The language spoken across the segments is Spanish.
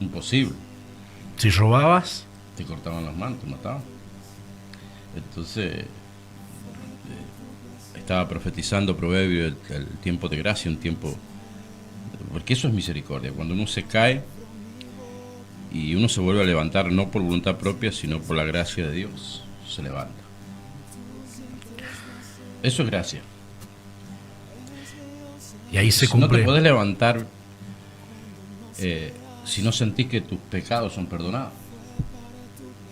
imposible. Si robabas, Te cortaban las manos, te mataban. Entonces, estaba profetizando Proverbio el tiempo de gracia, un tiempo, porque eso es misericordia. Cuando uno se cae y uno se vuelve a levantar, no por voluntad propia, sino por la gracia de Dios, se levanta. Eso es gracia. y ahí se Si no te cumple. podés levantar si no sentís que tus pecados son perdonados.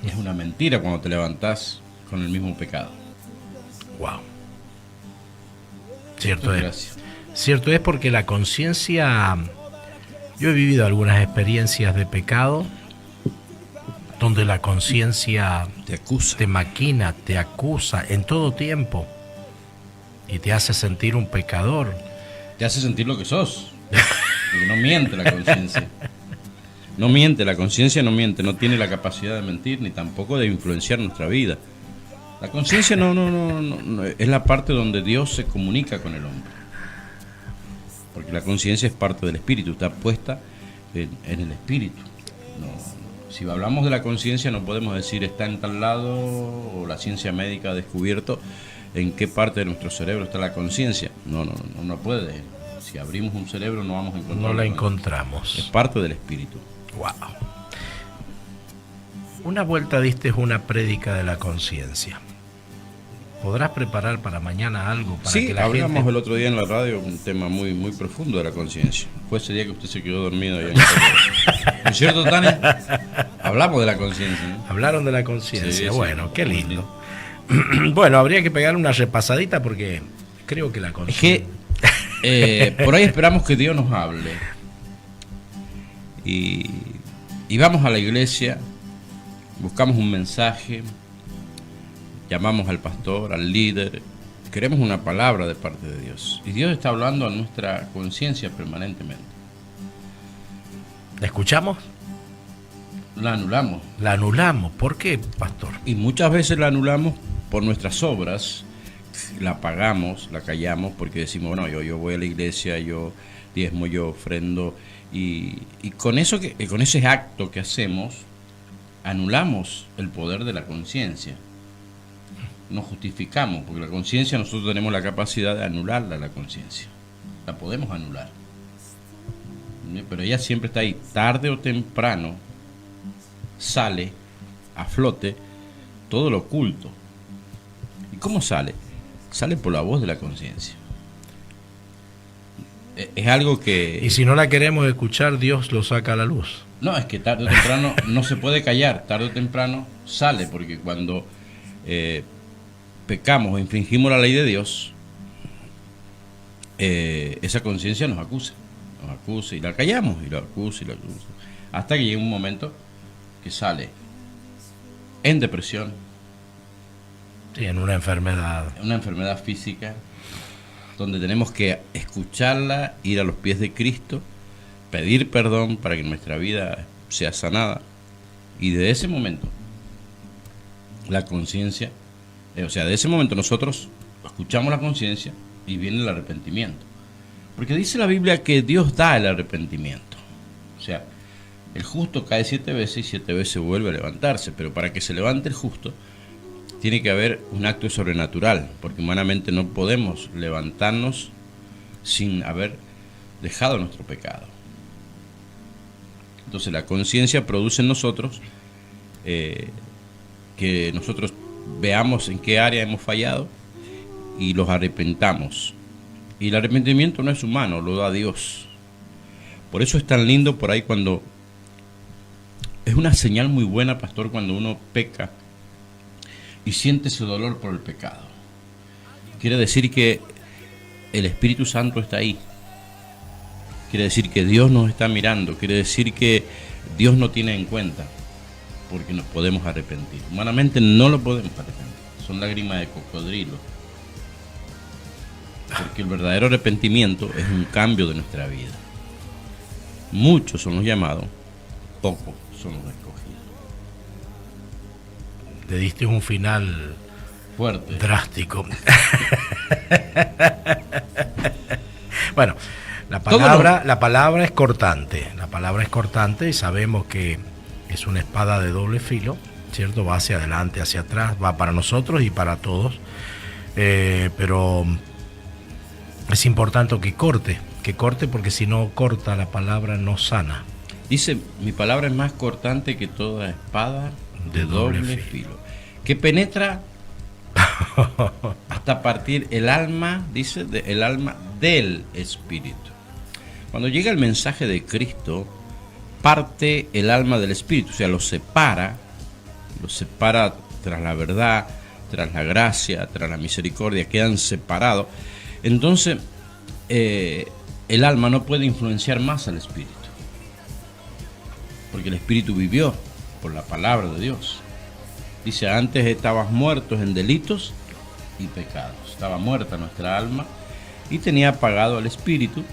Es una mentira cuando te levantás con el mismo pecado. Wow. Cierto es. Gracias. Cierto es, porque la conciencia. Yo he vivido algunas experiencias de pecado donde la conciencia Te acusa. te maquina, te acusa en todo tiempo y te hace sentir un pecador. Te hace sentir lo que sos. Porque no miente la conciencia. No miente, la conciencia no miente, no tiene la capacidad de mentir ni tampoco de influenciar nuestra vida. La conciencia no, es la parte donde Dios se comunica con el hombre. Porque la conciencia es parte del espíritu, está puesta en el espíritu. Si hablamos de la conciencia no podemos decir está en tal lado o la ciencia médica ha descubierto en qué parte de nuestro cerebro está la conciencia. No puede. Si abrimos un cerebro no vamos a encontrar. No la Es encontramos. parte del espíritu. Wow. Una vuelta diste una prédica de la conciencia. ¿Podrás preparar para mañana algo para Sí, que la hablamos gente... el otro día en la radio un tema muy muy profundo de la conciencia. Fue ese día que usted se quedó dormido allá en el cerebro. ¿No es cierto, Tania? Hablamos de la conciencia, ¿no? Hablaron de la conciencia. Sí, sí. Bueno, qué lindo. Bueno, habría que pegarle una repasadita porque creo que la Es conciencia... que por ahí esperamos que Dios nos hable. Y vamos a la iglesia, buscamos un mensaje, llamamos al pastor, al líder, queremos una palabra de parte de Dios. Y Dios está hablando a nuestra conciencia permanentemente. ¿La escuchamos? La anulamos. La anulamos. ¿Por qué, pastor? Y muchas veces la anulamos por nuestras obras, la pagamos, la callamos, porque decimos, bueno, yo voy a la iglesia, yo diezmo, yo ofrendo, y con ese acto que hacemos, anulamos el poder de la conciencia. Nos justificamos, porque la conciencia, nosotros tenemos la capacidad de anularla, la conciencia. La podemos anular. Pero ella siempre está ahí, tarde o temprano sale a flote todo lo oculto. ¿Y cómo sale? Sale por la voz de la conciencia. Es algo que... Y si no la queremos escuchar, Dios lo saca a la luz. No, es que tarde o temprano no se puede callar, tarde o temprano sale, porque cuando pecamos o infringimos la ley de Dios, esa conciencia nos acusa y la callamos y la acusa, hasta que llega un momento que sale en depresión, Sí, en una enfermedad. una enfermedad física, donde tenemos que escucharla, ir a los pies de Cristo, pedir perdón para que nuestra vida sea sanada. Y de ese momento, la conciencia, de ese momento nosotros escuchamos la conciencia y viene el arrepentimiento. Porque dice la Biblia que Dios da el arrepentimiento. O sea, el justo cae 7 veces y 7 veces vuelve a levantarse. Pero para que se levante el justo, tiene que haber un acto sobrenatural, porque humanamente no podemos levantarnos sin haber dejado nuestro pecado. Entonces la conciencia produce en nosotros que nosotros veamos en qué área hemos fallado y los arrepentamos. Y el arrepentimiento no es humano, lo da Dios. Por eso es tan lindo por ahí cuando... Es una señal muy buena, pastor, cuando uno peca y siente ese dolor por el pecado. Quiere decir que el Espíritu Santo está ahí. Quiere decir que Dios nos está mirando. Quiere decir que Dios no tiene en cuenta, porque nos podemos arrepentir. Humanamente no lo podemos arrepentir. Son lágrimas de cocodrilo. Porque el verdadero arrepentimiento es un cambio de nuestra vida. Muchos son los llamados, pocos son los escogidos. Le diste un final Fuerte. drástico. Bueno, La palabra es cortante. La palabra es cortante y sabemos que es una espada de doble filo, ¿cierto? Va hacia adelante, hacia atrás, va para nosotros y para todos. Pero es importante que corte porque si no corta la palabra no sana. Dice, mi palabra es más cortante que toda espada de doble filo, que penetra hasta partir el alma, dice, el alma del espíritu. Cuando llega el mensaje de Cristo, parte el alma del espíritu, o sea, lo separa tras la verdad, tras la gracia, tras la misericordia, quedan separados. Entonces, el alma no puede influenciar más al espíritu, porque el espíritu vivió por la palabra de Dios. Dice, antes estabas muertos en delitos y pecados. Estaba muerta nuestra alma y tenía apagado al espíritu,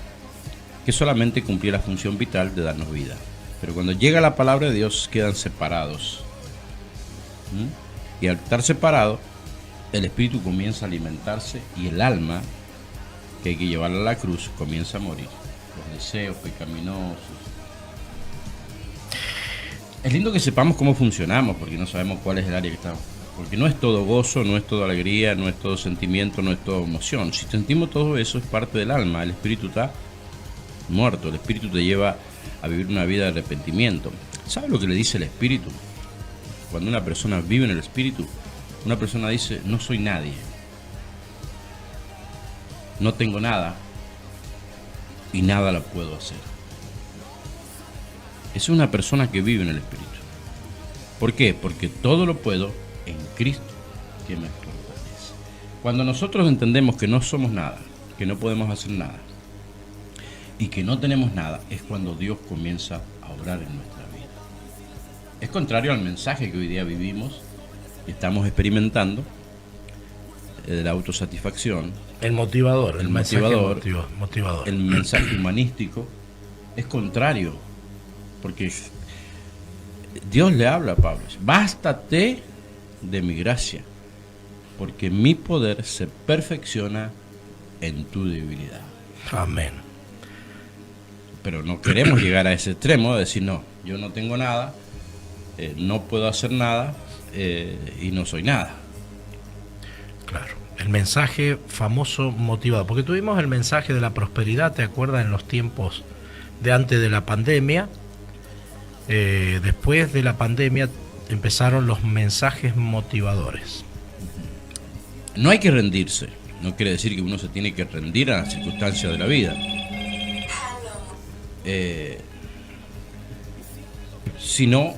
que solamente cumplía la función vital de darnos vida. Pero cuando llega la palabra de Dios, quedan separados. Y al estar separado, el espíritu comienza a alimentarse y el alma, que hay que llevarla a la cruz, comienza a morir. Los deseos pecaminosos. Es lindo que sepamos cómo funcionamos, porque no sabemos cuál es el área que estamos. Porque no es todo gozo, no es toda alegría, no es todo sentimiento, no es toda emoción. Si sentimos todo eso, es parte del alma. El espíritu está muerto. El espíritu te lleva a vivir una vida de arrepentimiento. ¿Sabe lo que le dice el espíritu? Cuando una persona vive en el espíritu, una persona dice, no soy nadie. No tengo nada y nada la puedo hacer. Es una persona que vive en el espíritu. ¿Por qué? Porque todo lo puedo en Cristo que me fortalece. Cuando nosotros entendemos que no somos nada, que no podemos hacer nada y que no tenemos nada, es cuando Dios comienza a obrar en nuestra vida. Es contrario al mensaje que hoy día vivimos y estamos experimentando, de la autosatisfacción. El motivador. El mensaje humanístico es contrario, porque Dios le habla a Pablo, bástate de mi gracia, porque mi poder se perfecciona en tu debilidad. Amén. Pero no queremos llegar a ese extremo de decir, no, yo no tengo nada, no puedo hacer nada y no soy nada. Claro, el mensaje famoso motivado, porque tuvimos el mensaje de la prosperidad, ¿te acuerdas? En los tiempos de antes de la pandemia. Después de la pandemia empezaron los mensajes motivadores. No hay que rendirse, no quiere decir que uno se tiene que rendir a las circunstancias de la vida. Sino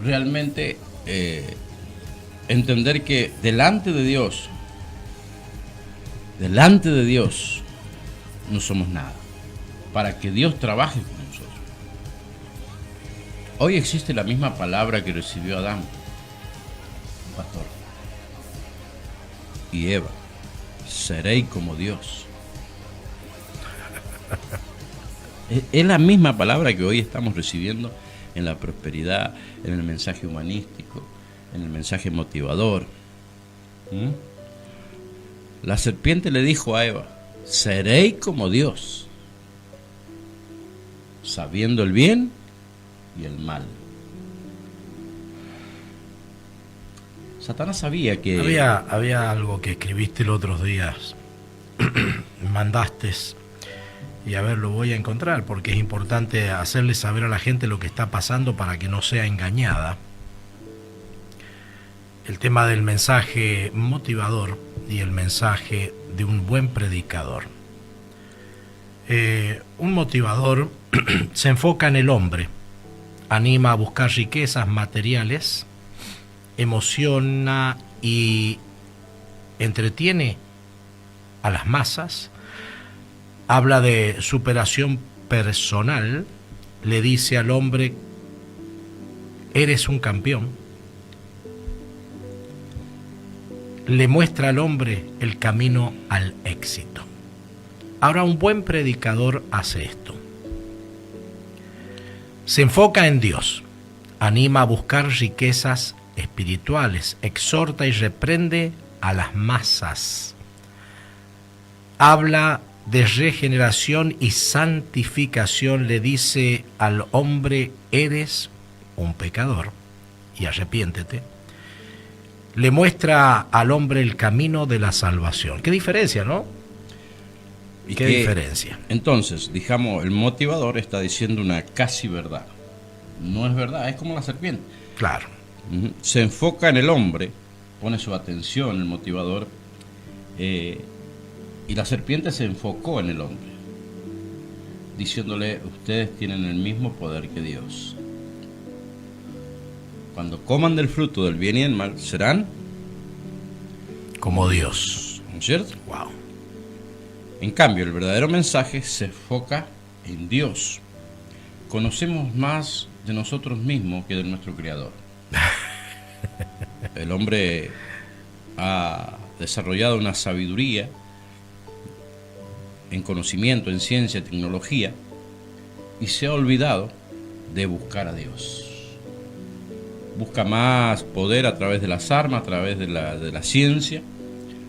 realmente entender que delante de Dios no somos nada, para que Dios trabaje con nosotros. Hoy existe la misma palabra que recibió Adán, pastor, y Eva: seréis como Dios. Es la misma palabra que hoy estamos recibiendo en la prosperidad, en el mensaje humanístico, en el mensaje motivador. La serpiente le dijo a Eva: seréis como Dios, sabiendo el bien y el mal. Satanás sabía que había algo que escribiste los otros días, mandaste, y a ver, lo voy a encontrar, porque es importante hacerle saber a la gente lo que está pasando para que no sea engañada. El tema del mensaje motivador y el mensaje de un buen predicador. Un motivador se enfoca en el hombre, anima a buscar riquezas materiales, emociona y entretiene a las masas, habla de superación personal, le dice al hombre: eres un campeón, le muestra al hombre el camino al éxito. Ahora, un buen predicador hace esto. Se enfoca en Dios, anima a buscar riquezas espirituales, exhorta y reprende a las masas, habla de regeneración y santificación le dice al hombre: eres un pecador y arrepiéntete. Le muestra al hombre el camino de la salvación. Qué diferencia, ¿no? ¿Y qué diferencia? Entonces, digamos, el motivador está diciendo una casi verdad. No es verdad, es como la serpiente. Claro. Se enfoca en el hombre, pone su atención el motivador, y la serpiente se enfocó en el hombre, diciéndole: ustedes tienen el mismo poder que Dios. Cuando coman del fruto del bien y del mal, serán como Dios. ¿No es cierto? Wow. En cambio, el verdadero mensaje se enfoca en Dios. Conocemos más de nosotros mismos que de nuestro Creador. El hombre ha desarrollado una sabiduría en conocimiento, en ciencia, tecnología, y se ha olvidado de buscar a Dios. Busca más poder a través de las armas, a través de la ciencia.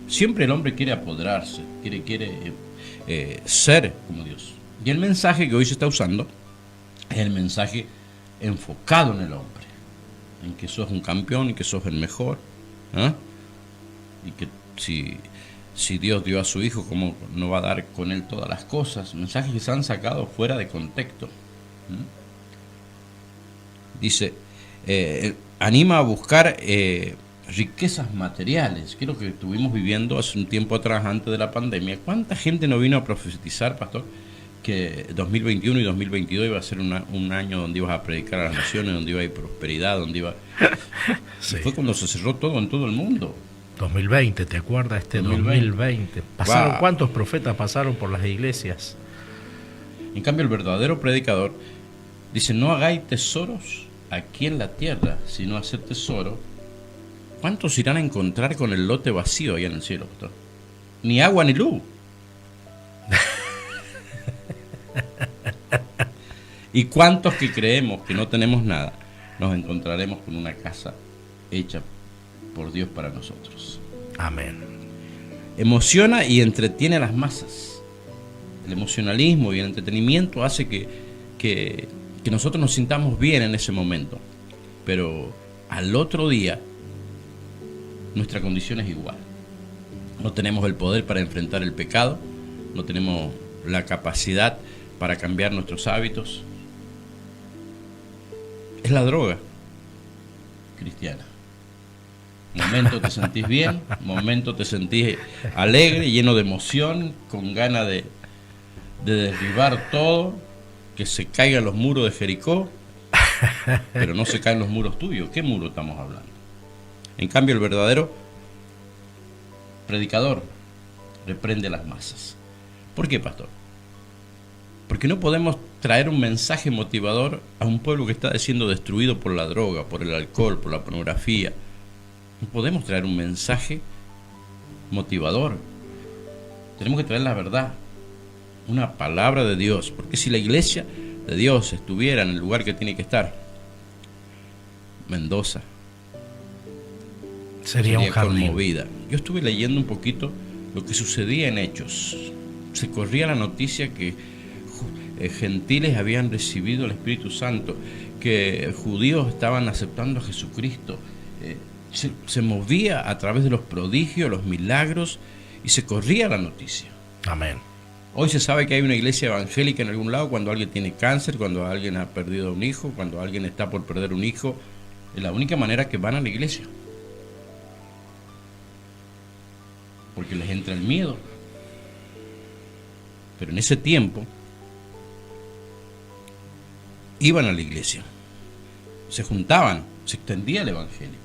Siempre el hombre quiere apoderarse, quiere ser como Dios. Y el mensaje que hoy se está usando es el mensaje enfocado en el hombre, en que sos un campeón y que sos el mejor, ¿eh? Y que si Dios dio a su hijo, ¿cómo no va a dar con él todas las cosas? Mensajes que se han sacado fuera de contexto. Dice, anima a buscar riquezas materiales, que es lo que estuvimos viviendo hace un tiempo atrás, antes de la pandemia. ¿Cuánta gente no vino a profetizar, pastor, que 2021 y 2022 iba a ser un año donde ibas a predicar a las naciones, donde iba a ir prosperidad, donde iba... Sí. Fue cuando se cerró todo en todo el mundo. 2020, ¿te acuerdas? 2020. Pasaron, wow. ¿Cuántos profetas pasaron por las iglesias? En cambio, el verdadero predicador dice: no hagáis tesoros aquí en la tierra, sino hacer tesoro. ¿Cuántos irán a encontrar con el lote vacío allá en el cielo, pastor? Ni agua ni luz. ¿Y cuántos que creemos que no tenemos nada, nos encontraremos con una casa hecha por Dios para nosotros? Amén. Emociona y entretiene a las masas. El emocionalismo y el entretenimiento hace que nosotros nos sintamos bien en ese momento, pero al otro día nuestra condición es igual. No tenemos el poder para enfrentar el pecado, no tenemos la capacidad para cambiar nuestros hábitos. Es la droga cristiana. Momento te sentís bien, momento te sentís alegre, lleno de emoción, con ganas de derribar todo, que se caigan los muros de Jericó, pero no se caen los muros tuyos. ¿Qué muro estamos hablando? En cambio, el verdadero predicador reprende a las masas. ¿Por qué, pastor? Porque no podemos traer un mensaje motivador a un pueblo que está siendo destruido por la droga, por el alcohol, por la pornografía. No podemos traer un mensaje motivador. Tenemos que traer la verdad, una palabra de Dios. Porque si la iglesia de Dios estuviera en el lugar que tiene que estar, Mendoza sería un jardín. Conmovida. Yo estuve leyendo un poquito lo que sucedía en Hechos. Se corría la noticia que gentiles habían recibido el Espíritu Santo, que judíos estaban aceptando a Jesucristo. Se movía a través de los prodigios, los milagros, y se corría la noticia. Amén. Hoy se sabe que hay una iglesia evangélica en algún lado cuando alguien tiene cáncer, cuando alguien ha perdido un hijo, cuando alguien está por perder un hijo. Es la única manera que van a la iglesia, porque les entra el miedo. Pero en ese tiempo iban a la iglesia, se juntaban, se extendía el evangelio.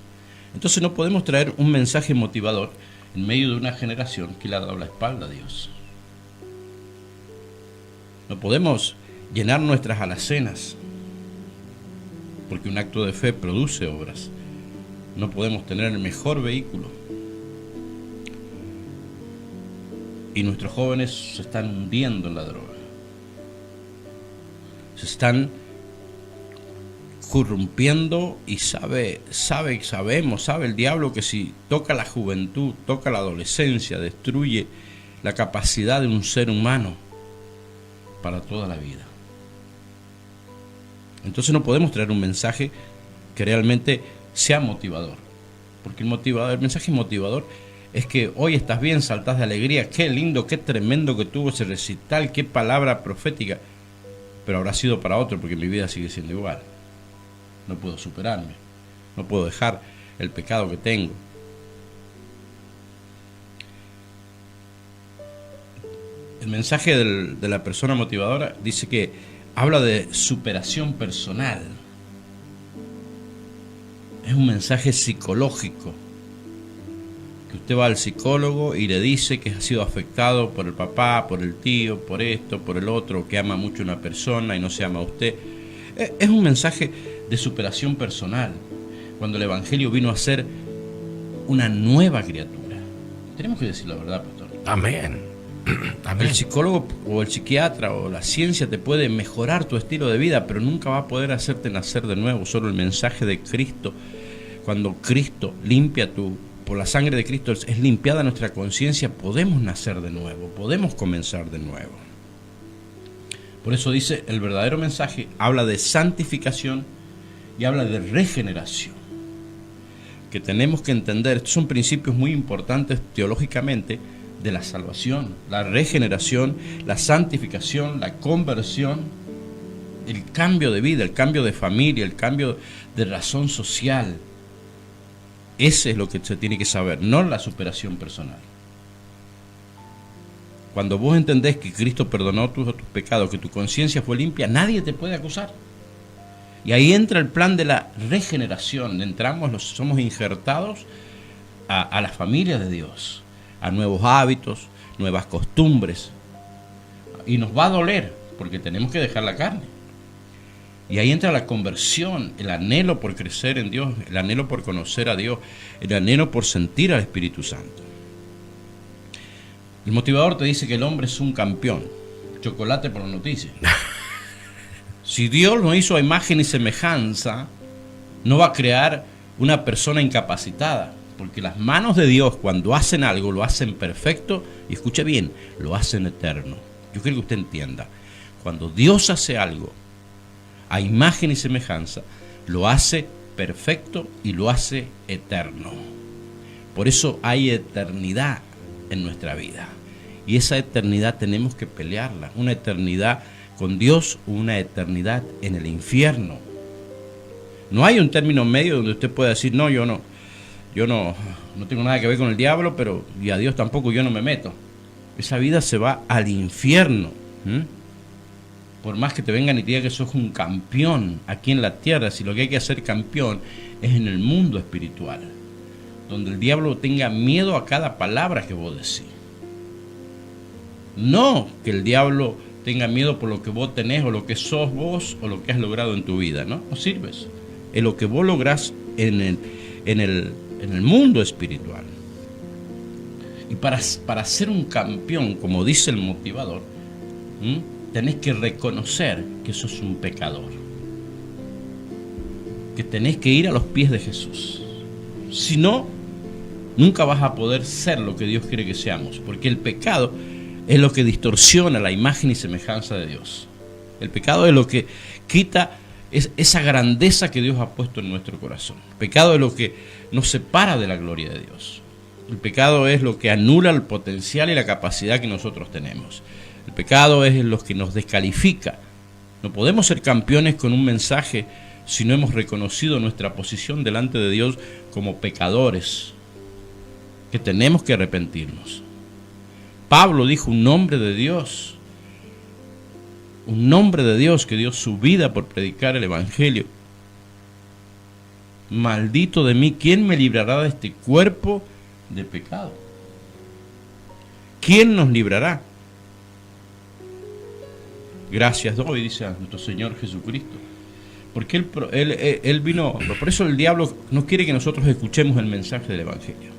Entonces no podemos traer un mensaje motivador en medio de una generación que le ha dado la espalda a Dios. No podemos llenar nuestras alacenas, porque un acto de fe produce obras. No podemos tener el mejor vehículo. Y nuestros jóvenes se están hundiendo en la droga. Se están corrompiendo y sabe el diablo que si toca la juventud, toca la adolescencia, destruye la capacidad de un ser humano para toda la vida. Entonces no podemos traer un mensaje que realmente sea motivador, porque el mensaje motivador es que hoy estás bien, saltás de alegría, qué lindo, qué tremendo que tuvo ese recital, qué palabra profética, pero habrá sido para otro porque mi vida sigue siendo igual. No puedo superarme, no puedo dejar el pecado que tengo. El mensaje de la persona motivadora dice que habla de superación personal. Es un mensaje psicológico. Que usted va al psicólogo y le dice que ha sido afectado por el papá, por el tío, por esto, por el otro, que ama mucho a una persona y no se ama a usted. Es un mensaje de superación personal. Cuando el Evangelio vino a ser una nueva criatura. Tenemos que decir la verdad, pastor. Amén. Amén. El psicólogo o el psiquiatra o la ciencia te puede mejorar tu estilo de vida, pero nunca va a poder hacerte nacer de nuevo. Solo el mensaje de Cristo, cuando Cristo limpia por la sangre de Cristo es limpiada nuestra conciencia, podemos nacer de nuevo, podemos comenzar de nuevo. Por eso dice, el verdadero mensaje habla de santificación y habla de regeneración. Que tenemos que entender, estos son principios muy importantes teológicamente, de la salvación, la regeneración, la santificación, la conversión, el cambio de vida, el cambio de familia, el cambio de razón social. Ese es lo que se tiene que saber, no la superación personal. Cuando vos entendés que Cristo perdonó tus pecados, que tu conciencia fue limpia, nadie te puede acusar. Y ahí entra el plan de la regeneración. Somos injertados a la familia de Dios, a nuevos hábitos, nuevas costumbres. Y nos va a doler, porque tenemos que dejar la carne. Y ahí entra la conversión, el anhelo por crecer en Dios, el anhelo por conocer a Dios, el anhelo por sentir al Espíritu Santo. El motivador te dice que el hombre es un campeón. Chocolate por la noticia. Si Dios nos hizo a imagen y semejanza, no va a crear una persona incapacitada. Porque las manos de Dios, cuando hacen algo, lo hacen perfecto. Y escuche bien, lo hacen eterno. Yo quiero que usted entienda. Cuando Dios hace algo a imagen y semejanza, lo hace perfecto y lo hace eterno. Por eso hay eternidad en nuestra vida. Y esa eternidad tenemos que pelearla. Una eternidad con Dios, una eternidad en el infierno. No hay un término medio donde usted pueda decir, no, yo no tengo nada que ver con el diablo, pero y a Dios tampoco yo no me meto. Esa vida se va al infierno. Por más que te vengan y te digan que sos un campeón aquí en la tierra, si lo que hay que hacer campeón es en el mundo espiritual, donde el diablo tenga miedo a cada palabra que vos decís. No que el diablo tenga miedo por lo que vos tenés o lo que sos vos o lo que has logrado en tu vida, ¿no? No sirves. Es lo que vos lográs en el mundo espiritual. Y para ser un campeón, como dice el motivador, tenés que reconocer que sos un pecador, que tenés que ir a los pies de Jesús. Si no, nunca vas a poder ser lo que Dios quiere que seamos, porque el pecado es lo que distorsiona la imagen y semejanza de Dios. El pecado es lo que quita esa grandeza que Dios ha puesto en nuestro corazón. El pecado es lo que nos separa de la gloria de Dios. El pecado es lo que anula el potencial y la capacidad que nosotros tenemos. El pecado es lo que nos descalifica. No podemos ser campeones con un mensaje si no hemos reconocido nuestra posición delante de Dios como pecadores, que tenemos que arrepentirnos. Pablo dijo, un hombre de Dios que dio su vida por predicar el Evangelio. Maldito de mí, ¿quién me librará de este cuerpo de pecado? ¿Quién nos librará? Gracias doy, dice a nuestro Señor Jesucristo. Porque él vino, por eso el diablo no quiere que nosotros escuchemos el mensaje del Evangelio.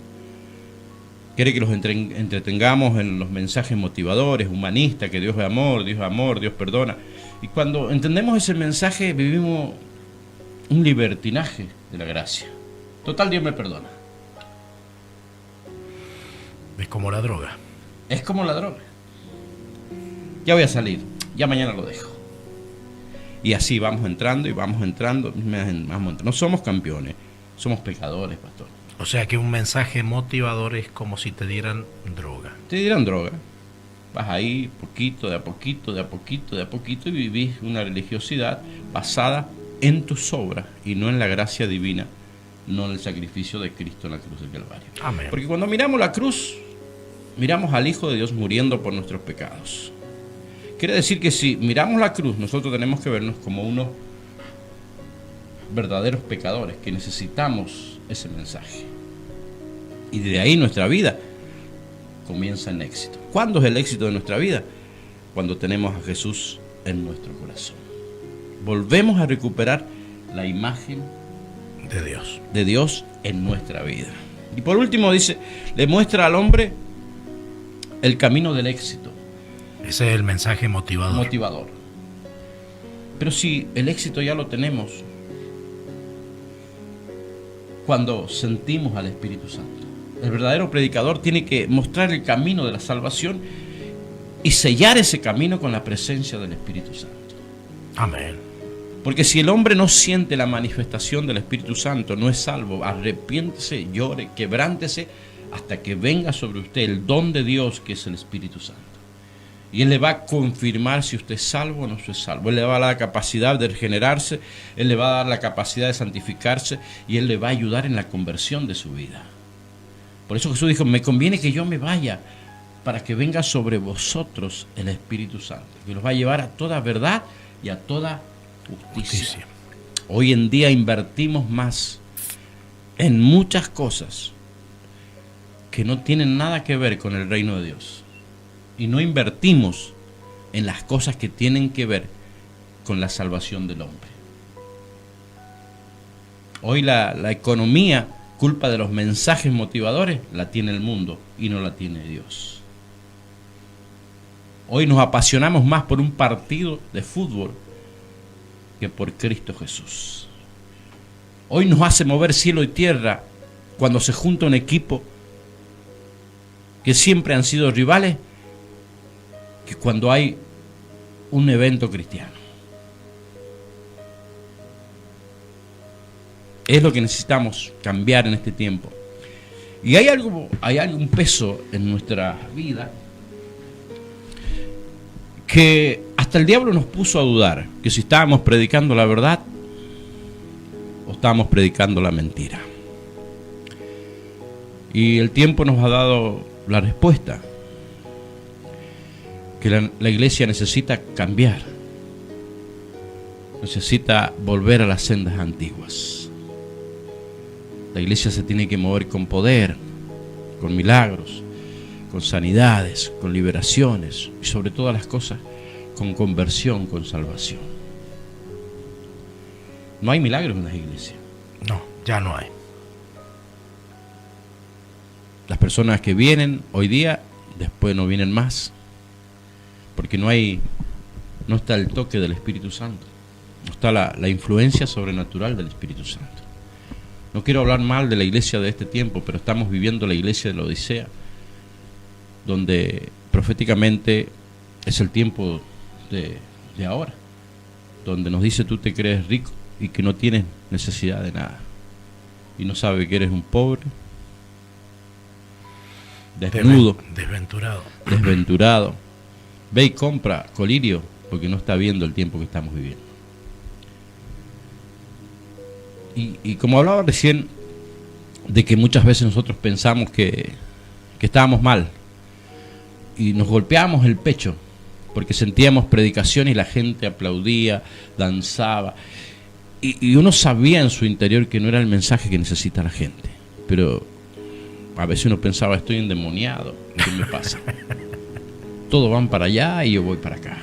Quiere que los entretengamos en los mensajes motivadores, humanistas, que Dios es amor, Dios perdona. Y cuando entendemos ese mensaje, vivimos un libertinaje de la gracia. Total, Dios me perdona. Es como la droga. Es como la droga. Ya voy a salir, ya mañana lo dejo. Y así vamos entrando y vamos entrando. No somos campeones, somos pecadores, pastor. O sea que un mensaje motivador es como si te dieran droga. Te dieran droga. Vas ahí poquito, de a poquito, de a poquito, de a poquito, y vivís una religiosidad basada en tus obras y no en la gracia divina, no en el sacrificio de Cristo en la cruz del Calvario. Amén. Porque cuando miramos la cruz, miramos al Hijo de Dios muriendo por nuestros pecados. Quiere decir que si miramos la cruz, nosotros tenemos que vernos como unos verdaderos pecadores que necesitamos ese mensaje. Y de ahí nuestra vida comienza en éxito. ¿Cuándo es el éxito de nuestra vida? Cuando tenemos a Jesús en nuestro corazón. Volvemos a recuperar la imagen de Dios en nuestra vida. Y por último dice, le muestra al hombre el camino del éxito. Ese es el mensaje motivador. Pero si el éxito ya lo tenemos cuando sentimos al Espíritu Santo. El verdadero predicador tiene que mostrar el camino de la salvación y sellar ese camino con la presencia del Espíritu Santo. Amén. Porque si el hombre no siente la manifestación del Espíritu Santo, no es salvo. Arrepiéntese, llore, quebrántese hasta que venga sobre usted el don de Dios, que es el Espíritu Santo. Y Él le va a confirmar si usted es salvo o no es salvo. Él le va a dar la capacidad de regenerarse, Él le va a dar la capacidad de santificarse y Él le va a ayudar en la conversión de su vida. Por eso Jesús dijo, me conviene que yo me vaya para que venga sobre vosotros el Espíritu Santo, que los va a llevar a toda verdad y a toda justicia. Hoy en día invertimos más en muchas cosas que no tienen nada que ver con el reino de Dios. Y no invertimos en las cosas que tienen que ver con la salvación del hombre. Hoy la economía, culpa de los mensajes motivadores, la tiene el mundo y no la tiene Dios. Hoy nos apasionamos más por un partido de fútbol que por Cristo Jesús. Hoy nos hace mover cielo y tierra cuando se junta un equipo que siempre han sido rivales, que cuando hay un evento cristiano. Es lo que necesitamos cambiar en este tiempo. Y hay algún peso en nuestra vida que hasta el diablo nos puso a dudar que si estábamos predicando la verdad o estábamos predicando la mentira. Y el tiempo nos ha dado la respuesta, que la iglesia necesita cambiar, necesita volver a las sendas antiguas. La iglesia se tiene que mover con poder, con milagros, con sanidades, con liberaciones y sobre todas las cosas con conversión, con salvación. No hay milagros en las iglesias. No, ya no hay. Las personas que vienen hoy día, después no vienen más, porque no está el toque del Espíritu Santo, no está la influencia sobrenatural del Espíritu Santo. No quiero hablar mal de la iglesia de este tiempo, pero estamos viviendo la iglesia de la Odisea, donde proféticamente es el tiempo de ahora, donde nos dice tú te crees rico y que no tienes necesidad de nada, y no sabes que eres un pobre, desnudo, desventurado. Ve y compra colirio porque no está viendo el tiempo que estamos viviendo. Y como hablaba recién de que muchas veces nosotros pensamos que estábamos mal y nos golpeábamos el pecho porque sentíamos predicación y la gente aplaudía, danzaba y uno sabía en su interior que no era el mensaje que necesita la gente, pero a veces uno pensaba, estoy endemoniado, ¿qué me pasa? Todos van para allá y yo voy para acá.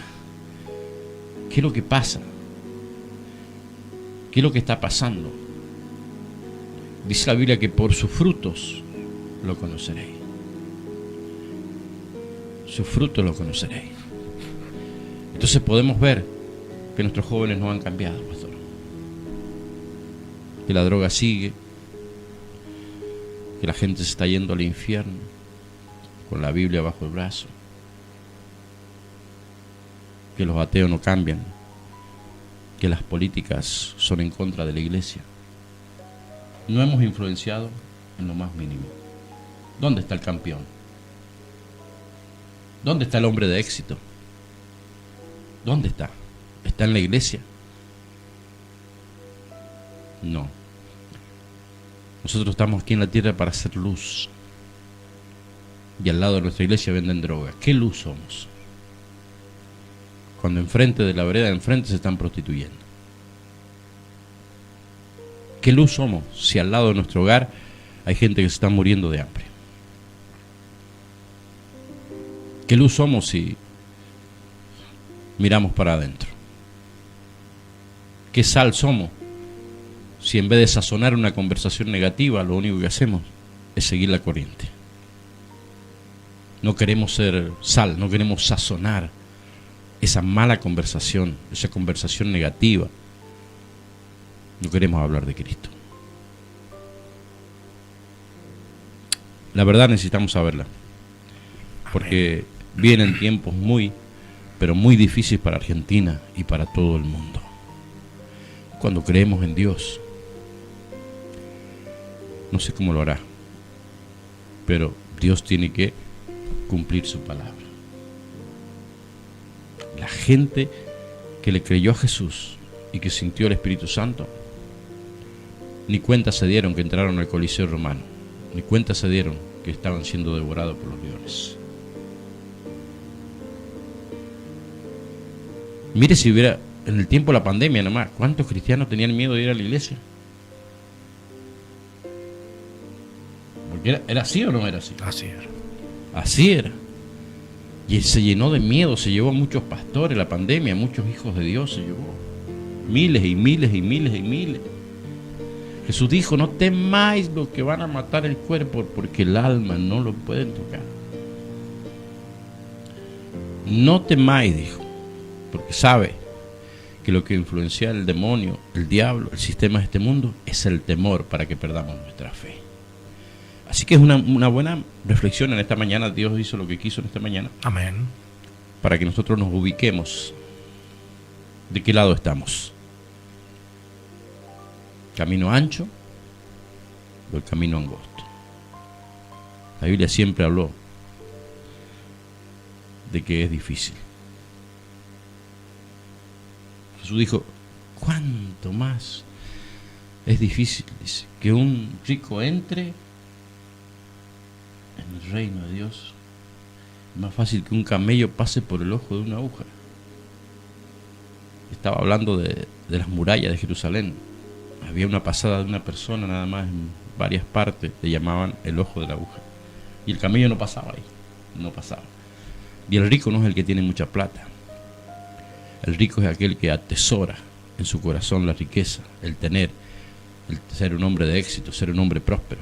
¿Qué es lo que pasa? ¿Qué es lo que está pasando? Dice la Biblia que por sus frutos lo conoceréis. Sus frutos lo conoceréis. Entonces podemos ver que nuestros jóvenes no han cambiado, pastor. Que la droga sigue, que la gente se está yendo al infierno con la Biblia bajo el brazo, que los ateos no cambian, que las políticas son en contra de la iglesia. No hemos influenciado en lo más mínimo. ¿Dónde está el campeón? ¿Dónde está el hombre de éxito? ¿Dónde está? ¿Está en la iglesia? No. Nosotros estamos aquí en la tierra para hacer luz. Y al lado de nuestra iglesia venden droga. ¿Qué luz somos? Cuando enfrente de la vereda de enfrente se están prostituyendo. ¿Qué luz somos si al lado de nuestro hogar hay gente que se está muriendo de hambre? ¿Qué luz somos si miramos para adentro? ¿Qué sal somos si en vez de sazonar una conversación negativa lo único que hacemos es seguir la corriente? No queremos ser sal, no queremos sazonar esa mala conversación, esa conversación negativa. No queremos hablar de Cristo. La verdad necesitamos saberla, porque vienen tiempos muy, pero muy difíciles para Argentina y para todo el mundo. Cuando creemos en Dios, no sé cómo lo hará, pero Dios tiene que cumplir su palabra. La gente que le creyó a Jesús y que sintió el Espíritu Santo, ni cuenta se dieron que entraron al Coliseo Romano, ni cuenta se dieron que estaban siendo devorados por los leones. Mire si hubiera, en el tiempo de la pandemia nomás, ¿cuántos cristianos tenían miedo de ir a la iglesia? Porque ¿era así o no era así? Así era. Así era. Y se llenó de miedo, se llevó a muchos pastores la pandemia, muchos hijos de Dios se llevó. Miles y miles y miles y miles. Jesús dijo, no temáis lo que van a matar el cuerpo, porque el alma no lo pueden tocar. No temáis, dijo, porque sabe que lo que influencia el demonio, el diablo, el sistema de este mundo, es el temor para que perdamos nuestra fe. Así que es una buena reflexión en esta mañana. Dios hizo lo que quiso en esta mañana. Amén. Para que nosotros nos ubiquemos. ¿De qué lado estamos? ¿Camino ancho o el camino angosto? La Biblia siempre habló de que es difícil. Jesús dijo, ¿cuánto más es difícil? Dice, que un rico entre en el reino de Dios. Es más fácil que un camello pase por el ojo de una aguja. Estaba hablando de las murallas de Jerusalén. Había una pasada de una persona nada más en varias partes, le llamaban el ojo de la aguja. Y el camello no pasaba ahí, no pasaba. Y el rico no es el que tiene mucha plata. El rico es aquel que atesora en su corazón la riqueza, el tener, el ser un hombre de éxito, ser un hombre próspero,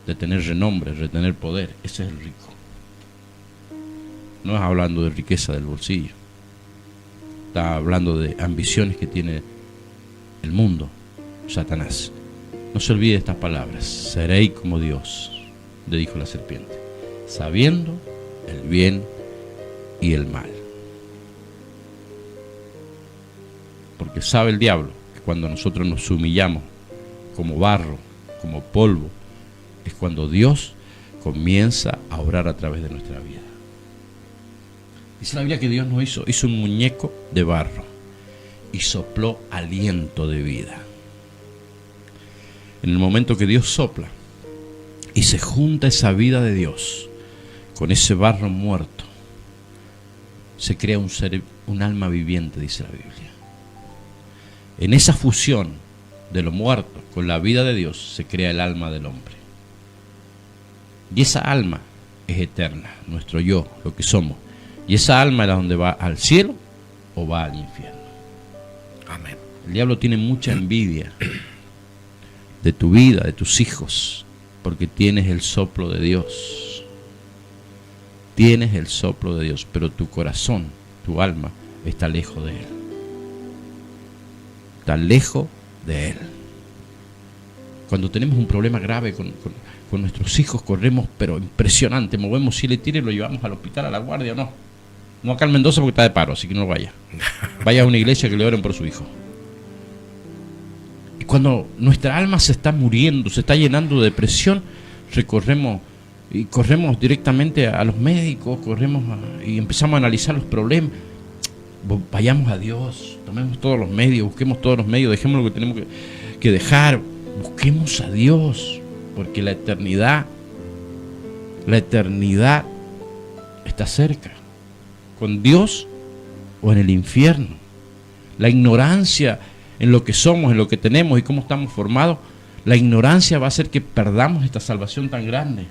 de tener renombre, de tener poder. Ese es el rico. No es hablando de riqueza del bolsillo. Está hablando de ambiciones que tiene el mundo, Satanás. No se olvide de estas palabras. Seréis como Dios, le dijo la serpiente, sabiendo el bien y el mal. Porque sabe el diablo que cuando nosotros nos humillamos como barro, como polvo, es cuando Dios comienza a obrar a través de nuestra vida. Dice la Biblia que Dios nos hizo un muñeco de barro y sopló aliento de vida. En el momento que Dios sopla y se junta esa vida de Dios con ese barro muerto, se crea un alma viviente, dice la Biblia. En esa fusión de lo muerto con la vida de Dios se crea el alma del hombre. Y esa alma es eterna, nuestro yo, lo que somos. Y esa alma es la donde va al cielo o va al infierno. Amén. El diablo tiene mucha envidia de tu vida, de tus hijos, porque tienes el soplo de Dios. Tienes el soplo de Dios, pero tu corazón, tu alma, está lejos de Él. Está lejos de Él. Cuando tenemos un problema grave con nuestros hijos, corremos, pero impresionante, movemos cielo y tierra y lo llevamos al hospital, a la guardia, o no. No acá en Mendoza porque está de paro, así que no vaya. Vaya a una iglesia que le oren por su hijo. Y cuando nuestra alma se está muriendo, se está llenando de depresión, corremos directamente a los médicos, y empezamos a analizar los problemas. Vayamos a Dios, tomemos todos los medios, busquemos todos los medios, dejemos lo que tenemos que dejar, busquemos a Dios, porque la eternidad está cerca, con Dios o en el infierno. La ignorancia en lo que somos, en lo que tenemos y cómo estamos formados, la ignorancia va a hacer que perdamos esta salvación tan grande,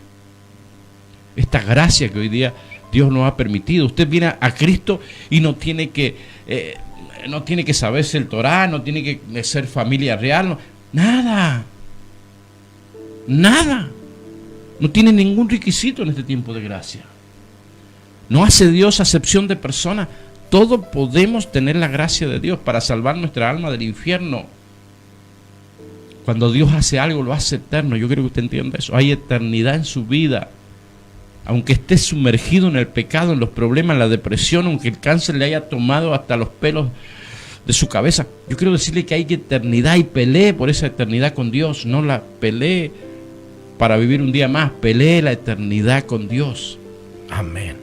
esta gracia que hoy día Dios nos ha permitido. Usted viene a Cristo y no tiene que saberse el Torá, no tiene que ser familia real, nada. No tiene ningún requisito en este tiempo de gracia. No hace Dios acepción de personas. Todos podemos tener la gracia de Dios para salvar nuestra alma del infierno. Cuando Dios hace algo, lo hace eterno. Yo quiero que usted entienda eso. Hay eternidad en su vida. Aunque esté sumergido en el pecado, en los problemas, en la depresión, aunque el cáncer le haya tomado hasta los pelos de su cabeza, yo quiero decirle que hay eternidad y pelee por esa eternidad con Dios. No la pelee para vivir un día más, pelee la eternidad con Dios. Amén.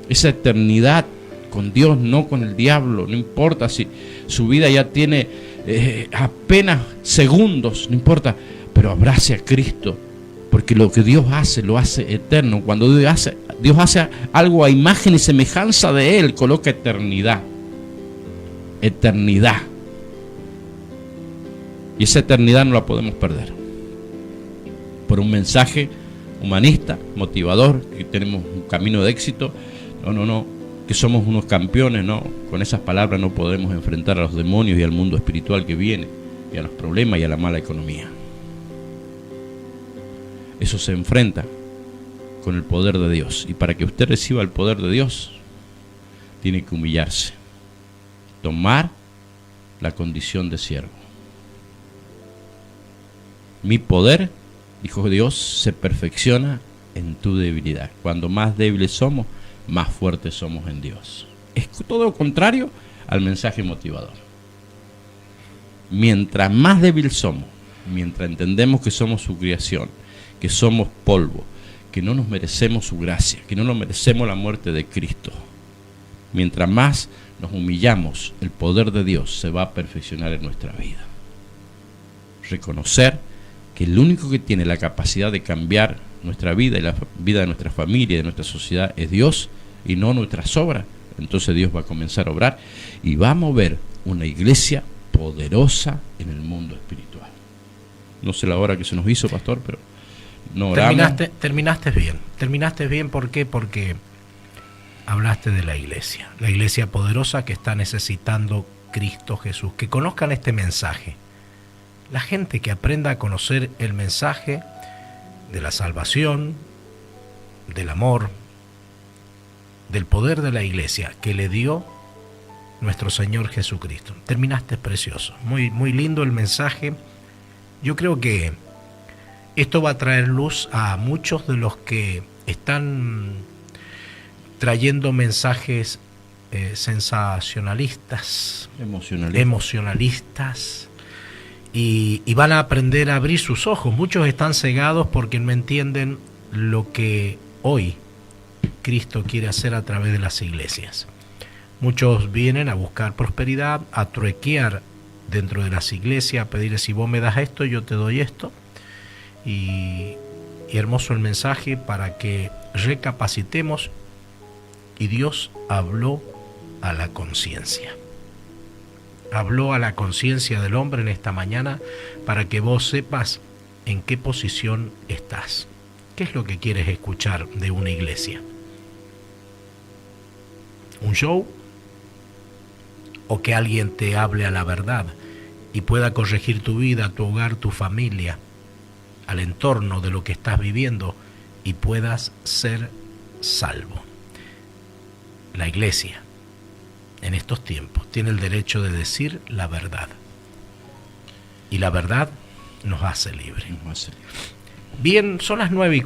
Esa eternidad con Dios, no con el diablo. No importa si su vida ya tiene apenas segundos, no importa, pero abrace a Cristo, porque lo que Dios hace, lo hace eterno. Cuando Dios hace algo a imagen y semejanza de Él, coloca eternidad. Eternidad. Y esa eternidad no la podemos perder por un mensaje humanista, motivador, que tenemos un camino de éxito. No, que somos unos campeones, no. Con esas palabras no podemos enfrentar a los demonios y al mundo espiritual que viene, y a los problemas y a la mala economía. Eso se enfrenta con el poder de Dios. Y para que usted reciba el poder de Dios, tiene que humillarse, tomar la condición de siervo. Mi poder, dijo Dios, se perfecciona en tu debilidad. Cuando más débiles somos, más fuertes somos en Dios. Es todo lo contrario al mensaje motivador. Mientras más débiles somos, mientras entendemos que somos su creación, que somos polvo, que no nos merecemos su gracia, que no nos merecemos la muerte de Cristo, mientras más nos humillamos, el poder de Dios se va a perfeccionar en nuestra vida. Reconocer que el único que tiene la capacidad de cambiar nuestra vida y la vida de nuestra familia y de nuestra sociedad es Dios y no nuestras obras. Entonces Dios va a comenzar a obrar y va a mover una iglesia poderosa en el mundo espiritual. No sé la hora que se nos hizo, pastor, pero no oramos. Terminaste bien. ¿Por qué? Porque hablaste de la iglesia poderosa que está necesitando Cristo Jesús, que conozcan este mensaje. La gente que aprenda a conocer el mensaje de la salvación, del amor, del poder de la iglesia que le dio nuestro Señor Jesucristo. Terminaste precioso, muy lindo el mensaje. Yo creo que esto va a traer luz a muchos de los que están trayendo mensajes sensacionalistas, emocionalistas, y van a aprender a abrir sus ojos. Muchos están cegados porque no entienden lo que hoy Cristo quiere hacer a través de las iglesias. Muchos vienen a buscar prosperidad, a truequear dentro de las iglesias, a pedir: si vos me das esto, yo te doy esto. Y hermoso el mensaje para que recapacitemos. Y Dios habló a la conciencia. Habló a la conciencia del hombre en esta mañana para que vos sepas en qué posición estás. ¿Qué es lo que quieres escuchar de una iglesia? ¿Un show? ¿O que alguien te hable a la verdad y pueda corregir tu vida, tu hogar, tu familia, al entorno de lo que estás viviendo y puedas ser salvo? La iglesia en estos tiempos tiene el derecho de decir la verdad. Y la verdad nos hace libres. Nos hace. Bien, son las 9:40.